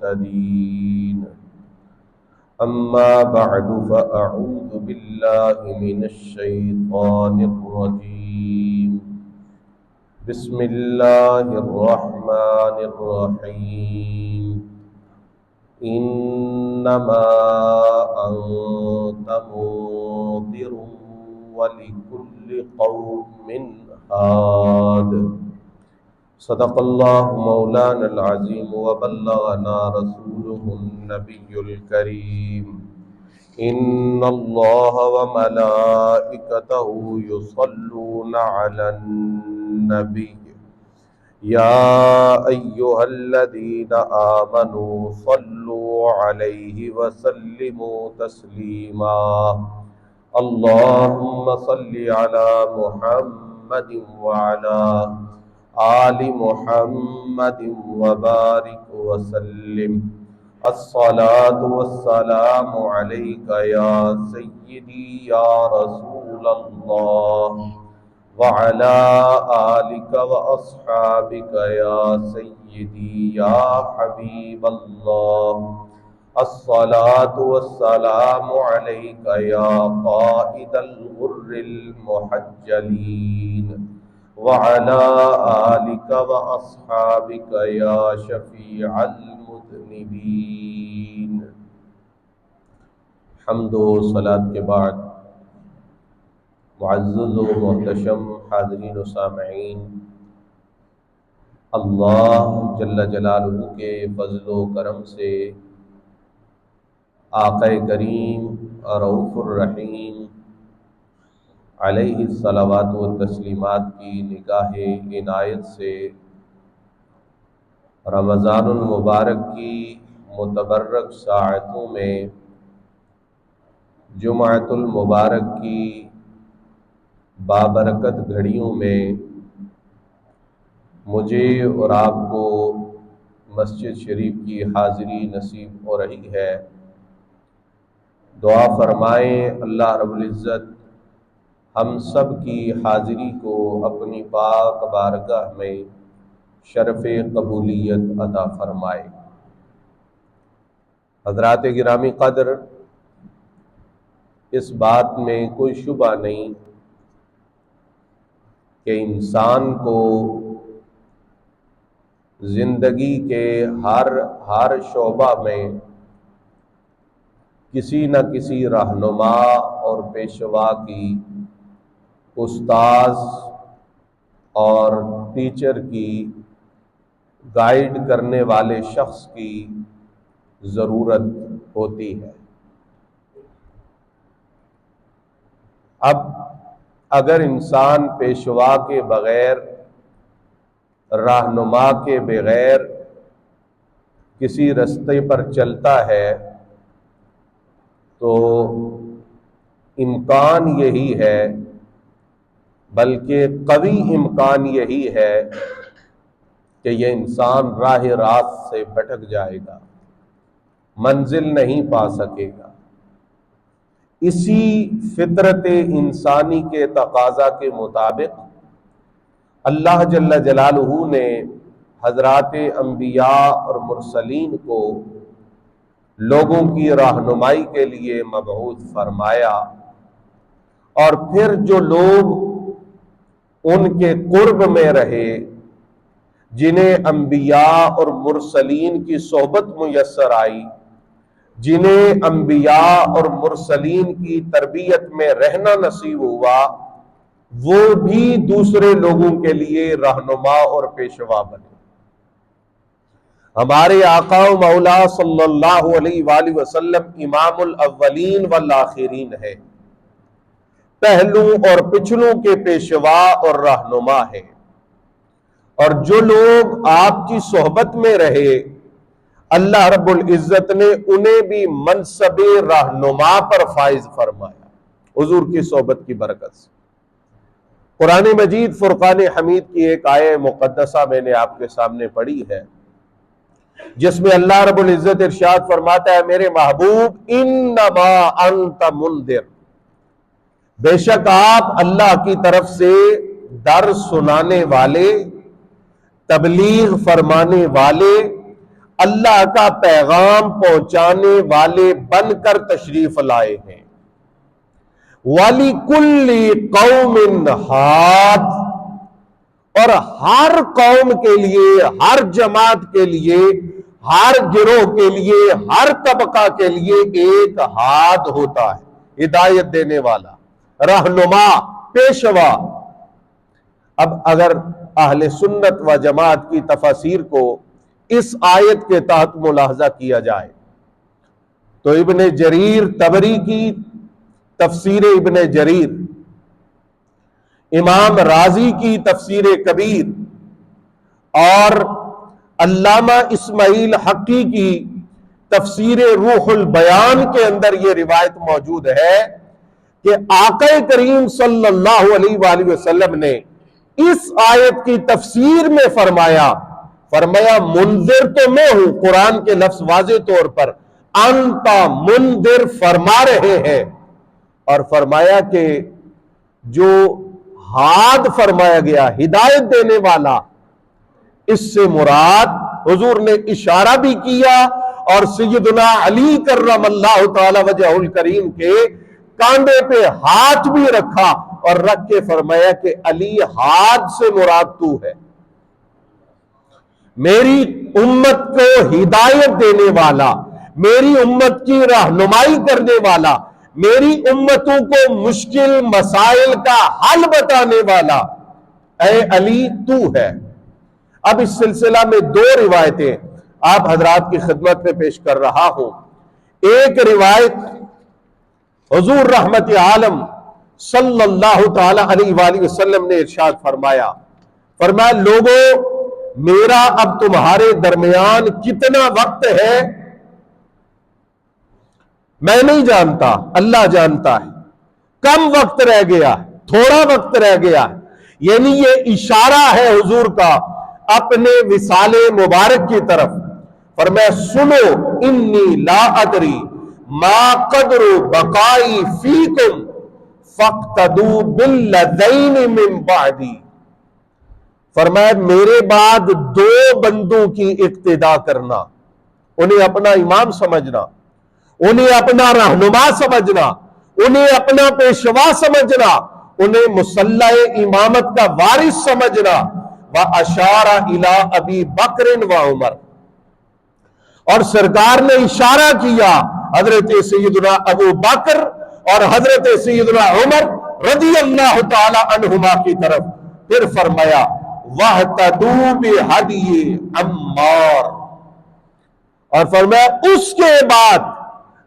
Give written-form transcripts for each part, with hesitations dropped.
المهتدين. أما بعد فأعوذ بالله من الشيطان الرجيم. بسم الله الرحمن الرحيم. إنما أنت منذر ولكل قوم هاد. صدق الله مولانا العظيم وبلغنا رسوله النبي الكريم. إن الله وملائكته يصلون على النبي يا أيها الذين آمنوا صلوا عليه وسلموا تسليما. اللهم صل على محمد وعلى آل محمد وبارك وسلم. الصلاة والسلام عليك يا سيدي يا رسول الله وعلى آلك وأصحابك يا سيدي يا حبيب الله. الصلاة والسلام عليك يا قائد الغر المحجلين وعلى آلك وأصحابك يا شفيع المذنبين. حمد و صلاة کے بعد معزز و محتشم حاضرین و سامعین، اللہ جل جلالہ کے فضل و کرم سے آقا کریم رؤوف الرحیم علیہ الصلوات و تسلیمات کی نگاہ عنایت سے رمضان المبارک کی متبرک ساعتوں میں جمعۃ المبارک کی بابرکت گھڑیوں میں مجھے اور آپ کو مسجد شریف کی حاضری نصیب ہو رہی ہے۔ دعا فرمائیں اللہ رب العزت ہم سب کی حاضری کو اپنی پاک بارگاہ میں شرف قبولیت عطا فرمائے۔ حضرات گرامی قدر، اس بات میں کوئی شبہ نہیں کہ انسان کو زندگی کے ہر شعبہ میں کسی نہ کسی رہنما اور پیشوا کی، استاذ اور ٹیچر کی، گائیڈ کرنے والے شخص کی ضرورت ہوتی ہے۔ اب اگر انسان پیشوا کے بغیر، رہنما کے بغیر کسی رستے پر چلتا ہے تو امکان یہی ہے، بلکہ قوی امکان یہی ہے کہ یہ انسان راہ راست سے بھٹک جائے گا، منزل نہیں پا سکے گا۔ اسی فطرت انسانی کے تقاضا کے مطابق اللہ جل جلالہ نے حضرات انبیاء اور مرسلین کو لوگوں کی رہنمائی کے لیے مبعوث فرمایا، اور پھر جو لوگ ان کے قرب میں رہے، جنہیں انبیاء اور مرسلین کی صحبت میسر آئی، جنہیں انبیاء اور مرسلین کی تربیت میں رہنا نصیب ہوا، وہ بھی دوسرے لوگوں کے لیے رہنما اور پیشوا بنے۔ ہمارے آقا و مولا صلی اللہ علیہ وآلہ وسلم امام الاولین والآخرین ہے، پہلوں اور پچھلوں کے پیشوا اور رہنما ہے، اور جو لوگ آپ کی صحبت میں رہے اللہ رب العزت نے انہیں بھی منصب رہنما پر فائز فرمایا حضور کی صحبت کی برکت سے۔ قرآن مجید فرقان حمید کی ایک آیہ مقدسہ میں نے آپ کے سامنے پڑھی ہے، جس میں اللہ رب العزت ارشاد فرماتا ہے، میرے محبوب انما انت منذر، بے شک آپ اللہ کی طرف سے در سنانے والے، تبلیغ فرمانے والے، اللہ کا پیغام پہنچانے والے بن کر تشریف لائے ہیں۔ وَلِكُلِّ قَوْمٍ ہَادٍ، اور ہر قوم کے لیے، ہر جماعت کے لیے، ہر گروہ کے لیے، ہر طبقہ کے لیے ایک ہاد ہوتا ہے، ہدایت دینے والا، رہنما، پیشوا۔ اب اگر اہل سنت و جماعت کی تفاسیر کو اس آیت کے تحت ملاحظہ کیا جائے تو ابن جریر طبری کی تفسیر ابن جریر، امام رازی کی تفسیر کبیر، اور علامہ اسماعیل حقی کی تفسیر روح البیان کے اندر یہ روایت موجود ہے کہ آقا کریم صلی اللہ علیہ وآلہ وسلم نے اس آیت کی تفسیر میں فرمایا منذر تو میں ہوں، قرآن کے لفظ واضح طور پر انتا منذر فرما رہے ہیں، اور فرمایا کہ جو ہاد فرمایا گیا، ہدایت دینے والا، اس سے مراد حضور نے اشارہ بھی کیا اور سیدنا علی کرم اللہ تعالی وجہ الکریم کے کاندھے پہ ہاتھ بھی رکھا اور رکھ کے فرمایا کہ علی ہاد سے مراد تو ہے، میری امت کو ہدایت دینے والا، میری امت کی رہنمائی کرنے والا، میری امتوں کو مشکل مسائل کا حل بتانے والا، اے علی تو ہے۔ اب اس سلسلہ میں دو روایتیں آپ حضرات کی خدمت میں پیش کر رہا ہوں۔ ایک روایت حضور رحمت عالم صلی اللہ تعالی علیہ وآلہ وسلم نے ارشاد فرمایا لوگوں، میرا اب تمہارے درمیان کتنا وقت ہے میں نہیں جانتا، اللہ جانتا ہے۔ کم وقت رہ گیا، تھوڑا وقت رہ گیا، یعنی یہ اشارہ ہے حضور کا اپنے وصال مبارک کی طرف۔ فرمایا سنو، انی لا ادری ما قدر بقائی فیکم فاقتدوا بالذین من بعدی۔ فرمایا میرے بعد دو بندوں کی اقتدا کرنا، انہیں اپنا امام سمجھنا، انہیں اپنا رہنما سمجھنا، انہیں اپنا پیشوا سمجھنا، انہیں مصلح امامت کا وارث سمجھنا۔ وَأَشَارَ إِلَىٰ أَبِي بَكْرٍ وَعُمَرٍ، اور سرکار نے اشارہ کیا حضرت سیدنا ابو بکر اور حضرت سیدنا عمر رضی اللہ تعالی عنہما کی طرف، پھر فرمایا وَاهْتَدُوا بِهَدْيِ عَمَّارٍ، اور فرمایا اس کے بعد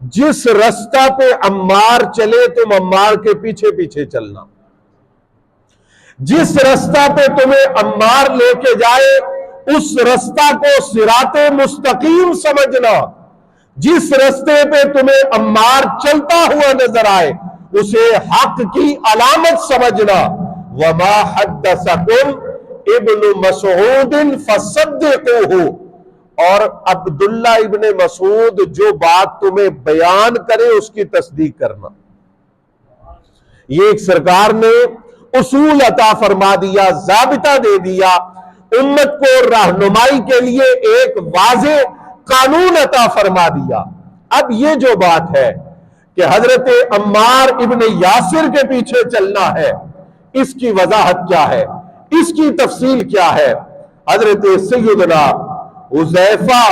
جس رستہ پہ عمار چلے تم عمار کے پیچھے پیچھے چلنا، جس رستہ پہ تمہیں عمار لے کے جائے اس رستہ کو صراط مستقیم سمجھنا، جس رستے پہ تمہیں عمار چلتا ہوا نظر آئے اسے حق کی علامت سمجھنا۔ وما حدثکم ابن مسعود فصدقوہ، اور عبداللہ ابن مسعود جو بات تمہیں بیان کرے اس کی تصدیق کرنا۔ یہ ایک سرکار نے اصول عطا فرما دیا، ضابطہ دے دیا، امت کو رہنمائی کے لیے ایک واضح قانون عطا فرما دیا۔ اب یہ جو بات ہے کہ حضرت عمار ابن یاسر کے پیچھے چلنا ہے، اس کی وضاحت کیا ہے، اس کی تفصیل کیا ہے؟ حضرت سیدنا حذیفہ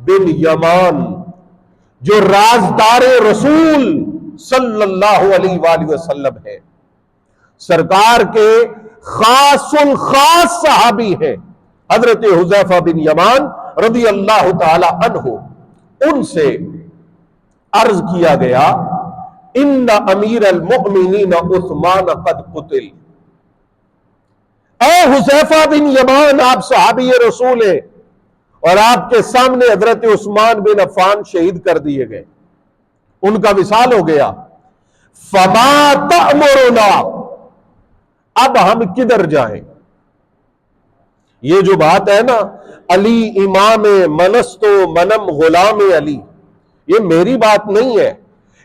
بن یمان جو رازدار رسول صلی اللہ علیہ وآلہ وسلم ہے، سرکار کے خاص الخاص صحابی ہیں، حضرت حذیفہ بن یمان رضی اللہ تعالی عنہ، ان سے عرض کیا گیا ان امیر المؤمنین عثمان قد قتل۔ اے حذیفہ بن یمان، آپ صحابی رسول ہیں اور آپ کے سامنے حضرت عثمان بن عفان شہید کر دیے گئے، ان کا وصال ہو گیا۔ فما تأمرنا، اب ہم کدھر جائیں؟ یہ جو بات ہے نا علی امام منستو منم غلام علی، یہ میری بات نہیں ہے،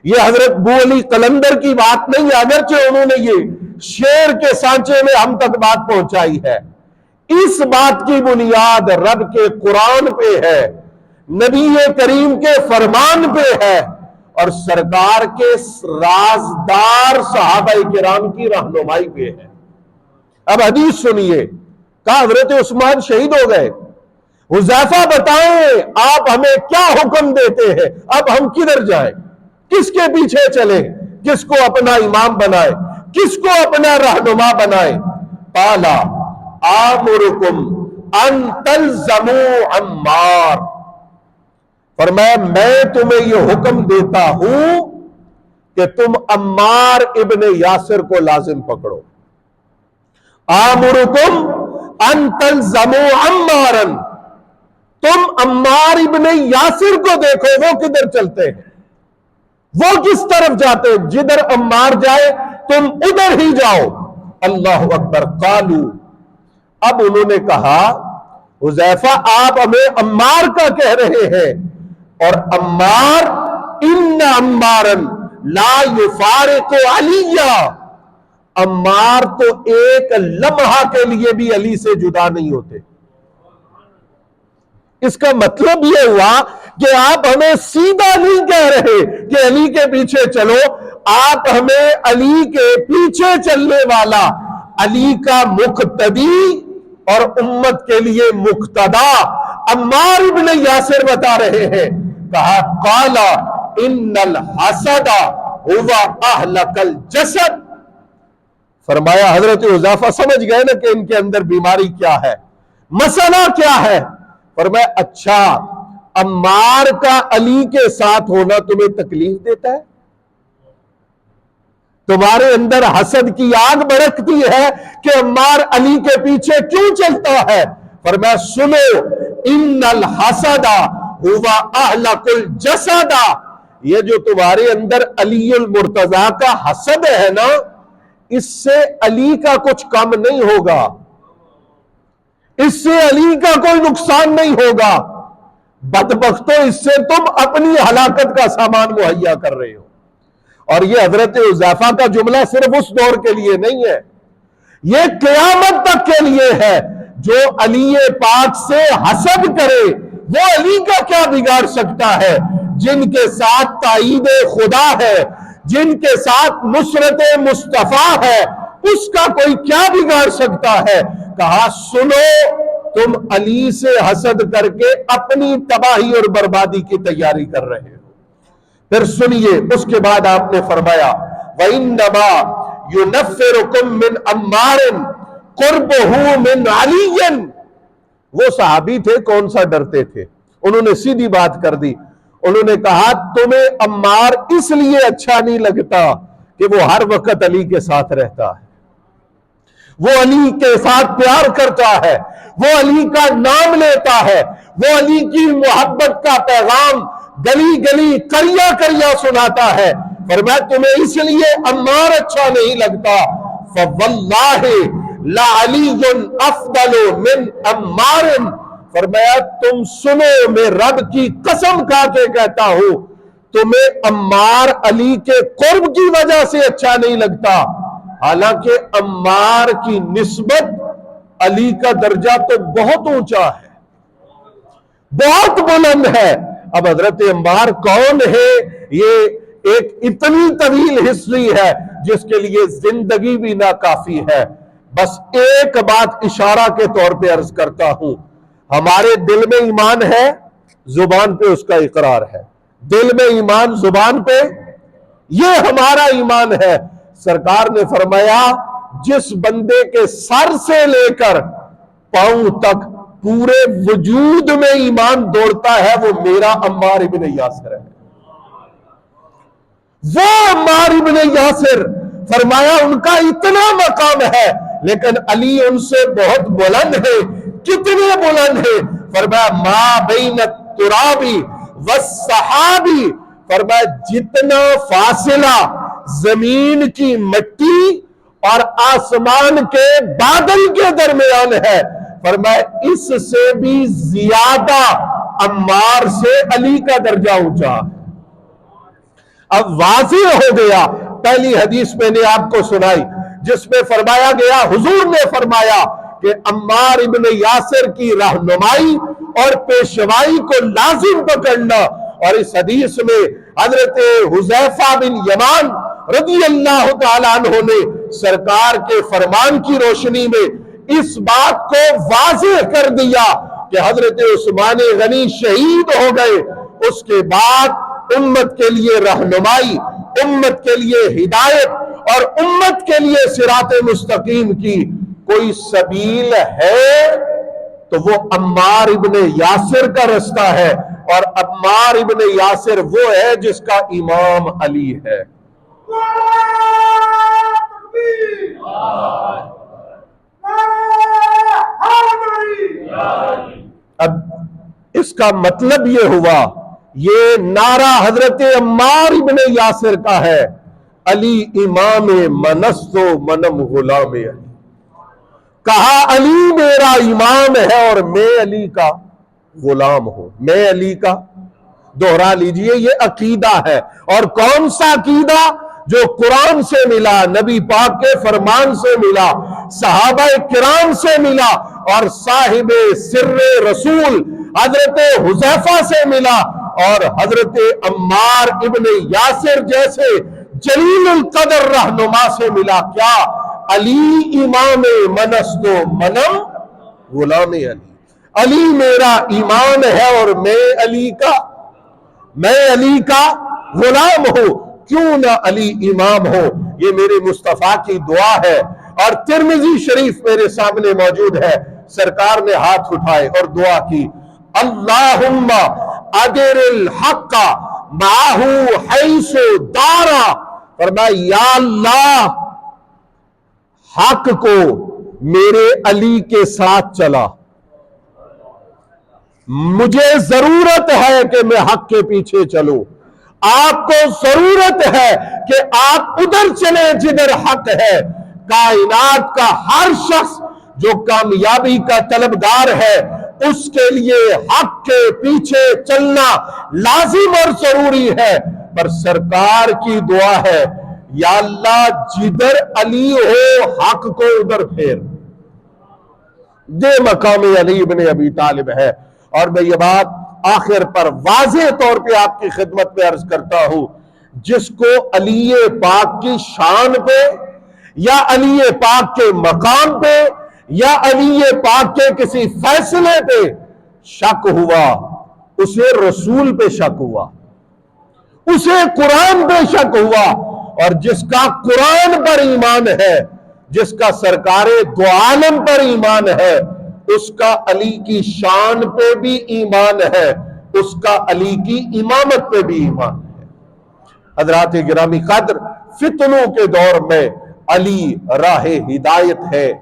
یہ حضرت بو علی قلندر کی بات نہیں ہے، اگرچہ انہوں نے یہ شعر کے سانچے میں ہم تک بات پہنچائی ہے۔ اس بات کی بنیاد رب کے قرآن پہ ہے، نبی کریم کے فرمان پہ ہے، اور سرکار کے رازدار صحابہ کرام کی رہنمائی پہ ہے۔ اب حدیث سنیے، کہا حضرت عثمان شہید ہو گئے، حذیفہ بتائیں آپ ہمیں کیا حکم دیتے ہیں، اب ہم کدھر جائیں، کس کے پیچھے چلیں، کس کو اپنا امام بنائے، کس کو اپنا رہنما بنائے؟ قالا آمرکم ان تلزموا عمار، فرمایا میں تمہیں یہ حکم دیتا ہوں کہ تم عمار ابن یاسر کو لازم پکڑو۔ آمرکم ان تلزموا عمارا، تم عمار ابن یاسر کو دیکھو وہ کدھر چلتے ہیں، وہ کس طرف جاتے ہیں، جدھر عمار جائے تم ادھر ہی جاؤ۔ اللہ اکبر۔ قالو، اب انہوں نے کہا حذیفہ آپ ہمیں عمار کا کہہ رہے ہیں، اور عمار ان عمارا لا یفارق علیہ، عمار تو ایک لمحہ کے لیے بھی علی سے جدا نہیں ہوتے۔ اس کا مطلب یہ ہوا کہ آپ ہمیں سیدھا نہیں کہہ رہے کہ علی کے پیچھے چلو، آپ ہمیں علی کے پیچھے چلنے والا، علی کا مقتدی اور امت کے لیے مقتدا عمار ابن یاسر بتا رہے ہیں۔ کہا قالا ان الحسد هو اہلک الجسد، فرمایا حضرت حذیفہ سمجھ گئے نا کہ ان کے اندر بیماری کیا ہے، مسئلہ کیا ہے؟ فرمایا اچھا عمار کا علی کے ساتھ ہونا تمہیں تکلیف دیتا ہے، تمہارے اندر حسد کی آگ بھڑکتی ہے کہ عمار علی کے پیچھے کیوں چلتا ہے؟ فرمایا سنو ان الحسد هو اہلک الجسد، یہ جو تمہارے اندر علی المرتضی کا حسد ہے نا، اس سے علی کا کچھ کم نہیں ہوگا، اس سے علی کا کوئی نقصان نہیں ہوگا، بدبختو اس سے تم اپنی ہلاکت کا سامان مہیا کر رہے ہو۔ اور یہ حضرت حذیفہ کا جملہ صرف اس دور کے لیے نہیں ہے، یہ قیامت تک کے لیے ہے۔ جو علی پاک سے حسد کرے وہ علی کا کیا بگاڑ سکتا ہے؟ جن کے ساتھ تائید خدا ہے، جن کے ساتھ نصرت مصطفیٰ ہے، اس کا کوئی کیا بگاڑ سکتا ہے؟ کہا سنو تم علی سے حسد کر کے اپنی تباہی اور بربادی کی تیاری کر رہے ہو۔ پھر سنیے، اس کے بعد آپ نے فرمایا وَإِنَّمَا يُنَفِّرُكُم مِّنْ عَمَّارٍ قُرْبُهُ مِنْ عَلِيٍّ، وہ صحابی تھے کون سا ڈرتے تھے، انہوں نے سیدھی بات کر دی، انہوں نے کہا تمہیں عمار اس لیے اچھا نہیں لگتا کہ وہ ہر وقت علی کے ساتھ رہتا ہے، وہ علی کے ساتھ پیار کرتا ہے، وہ علی کا نام لیتا ہے، وہ علی کی محبت کا پیغام گلی گلی کریا کریا سناتا ہے۔ فرمایا تمہیں اس لیے عمار اچھا نہیں لگتا، فَوَاللَّهِ لَعَلِيٌّ أَفْضَلُ مِنْ عَمَّارٍ، فرمایا تم سنو میں رب کی قسم کھا کے کہتا ہوں تمہیں عمار علی کے قرب کی وجہ سے اچھا نہیں لگتا، حالانکہ عمار کی نسبت علی کا درجہ تو بہت اونچا ہے، بہت بلند ہے۔ اب حضرت عمار کون ہے؟ یہ ایک اتنی طویل ہسٹری ہے جس کے لیے زندگی بھی ناکافی ہے۔ بس ایک بات اشارہ کے طور پہ عرض کرتا ہوں، ہمارے دل میں ایمان ہے، زبان پہ اس کا اقرار ہے، دل میں ایمان، زبان پہ، یہ ہمارا ایمان ہے۔ سرکار نے فرمایا جس بندے کے سر سے لے کر پاؤں تک پورے وجود میں ایمان دوڑتا ہے وہ میرا عمار ابن یاسر ہے، وہ عمار ابن یاسر۔ فرمایا ان کا اتنا مقام ہے لیکن علی ان سے بہت بلند ہے۔ کتنے بلند ہے؟ فرمایا ما بین الترابی والسحابی، فرمایا جتنا فاصلہ زمین کی مٹی اور آسمان کے بادل کے درمیان ہے، فرمایا اس سے بھی زیادہ عمار سے علی کا درجہ اونچا۔ اب واضح ہو گیا، پہلی حدیث میں نے آپ کو سنائی جس میں فرمایا گیا، حضور نے فرمایا کہ عمار ابن یاسر کی رہنمائی اور پیشوائی کو لازم پکڑنا. اور اس حدیث میں حضرت حذیفہ بن یمان رضی اللہ تعالیٰ عنہ نے سرکار کے فرمان کی روشنی میں اس بات کو واضح کر دیا کہ حضرت عثمان غنی شہید ہو گئے. اس کے بعد امت کے لیے رہنمائی، امت کے لیے ہدایت اور امت کے لیے صراط مستقیم کی کوئی سبیل ہے تو وہ عمار ابن یاسر کا رستہ ہے. اور عمار ابن یاسر وہ ہے جس کا امام علی ہے. اب اس کا مطلب یہ ہوا، یہ نعرہ حضرت عمار ابن یاسر کا ہے، علی امام منست و منم غلام علی. کہا علی میرا امام ہے اور میں علی کا غلام ہوں. میں علی کا، دوہرا لیجئے، یہ عقیدہ ہے. اور کون سا عقیدہ؟ جو قرآن سے ملا، نبی پاک کے فرمان سے ملا، صحابہ کرام سے ملا اور صاحب سر رسول حضرت حذیفہ سے ملا اور حضرت عمار ابن یاسر جیسے جلیل القدر رہنما سے ملا. کیا؟ علی امام منست و منم غلام علی. علی میرا ایمان ہے اور میں علی کا غلام ہوں. کیوں نہ علی امام ہو؟ یہ میرے مصطفیٰ کی دعا ہے. اور ترمذی شریف میرے سامنے موجود ہے. سرکار نے ہاتھ اٹھائے اور دعا کی، اللہم ادر الحق معہ حیث دارا. فرمایا یا اللہ، حق کو میرے علی کے ساتھ چلا. مجھے ضرورت ہے کہ میں حق کے پیچھے چلوں. آپ کو ضرورت ہے کہ آپ ادھر چلیں جدھر حق ہے. کائنات کا ہر شخص جو کامیابی کا طلبگار ہے، اس کے لیے حق کے پیچھے چلنا لازم اور ضروری ہے. پر سرکار کی دعا ہے، یا اللہ جدھر علی ہو حق کو ادھر پھیر. یہ مقام علی ابن ابی طالب ہے. اور میں یہ بات آخر پر واضح طور پہ آپ کی خدمت میں عرض کرتا ہوں، جس کو علی پاک کی شان پہ یا علی پاک کے مقام پہ یا علی پاک کے کسی فیصلے پہ شک ہوا، اسے رسول پہ شک ہوا، اسے قرآن پہ شک ہوا. اور جس کا قرآن پر ایمان ہے، جس کا سرکار دو عالم پر ایمان ہے، اس کا علی کی شان پہ بھی ایمان ہے، اس کا علی کی امامت پہ بھی ایمان ہے. حضرات گرامی قدر، فتنوں کے دور میں علی راہ ہدایت ہے.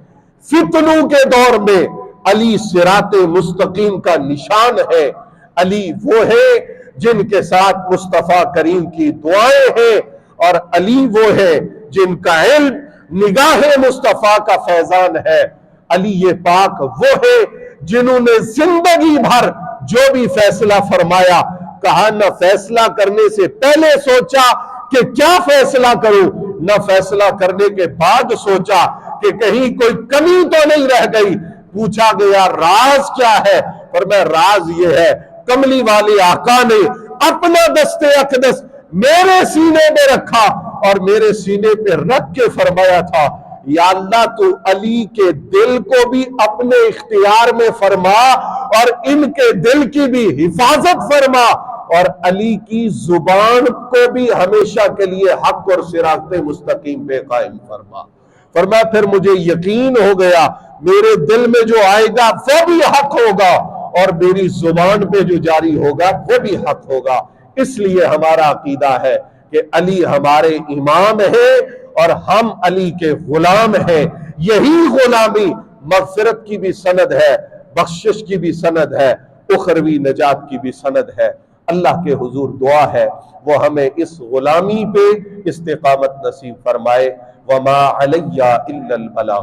فتنوں کے دور میں علی صراط مستقیم کا نشان ہے. علی وہ ہے جن کے ساتھ مصطفیٰ کریم کی دعائیں ہیں، اور علی وہ ہے جن کا علم نگاہ مصطفیٰ کا فیضان ہے. علی یہ پاک وہ ہے جنہوں نے زندگی بھر جو بھی فیصلہ فرمایا، کہا نہ فیصلہ کرنے سے پہلے سوچا کہ کیا فیصلہ کروں، نہ فیصلہ کرنے کے بعد سوچا کہ کہیں کوئی کمی تو نہیں رہ گئی. پوچھا گیا راز کیا ہے؟ فرمایا راز یہ ہے، کملی والے آقا نے اپنا دست اقدس میرے سینے میں رکھا اور میرے سینے پہ رکھ کے فرمایا تھا، یا اللہ تو علی کے دل کو بھی اپنے اختیار میں فرما اور ان کے دل کی بھی حفاظت فرما، اور علی کی زبان کو بھی ہمیشہ کے لیے حق اور صراط مستقیم پہ قائم فرما. فرمایا پھر مجھے یقین ہو گیا میرے دل میں جو آئے گا وہ بھی حق ہوگا اور میری زبان پہ جو جاری ہوگا وہ بھی حق ہوگا. اس لیے ہمارا عقیدہ ہے کہ علی ہمارے امام ہیں اور ہم علی کے غلام ہیں. یہی غلامی مغفرت کی بھی سند ہے، بخشش کی بھی سند ہے، اخروی نجات کی بھی سند ہے. اللہ کے حضور دعا ہے وہ ہمیں اس غلامی پہ استقامت نصیب فرمائے. وما علیہ الا البلاغ.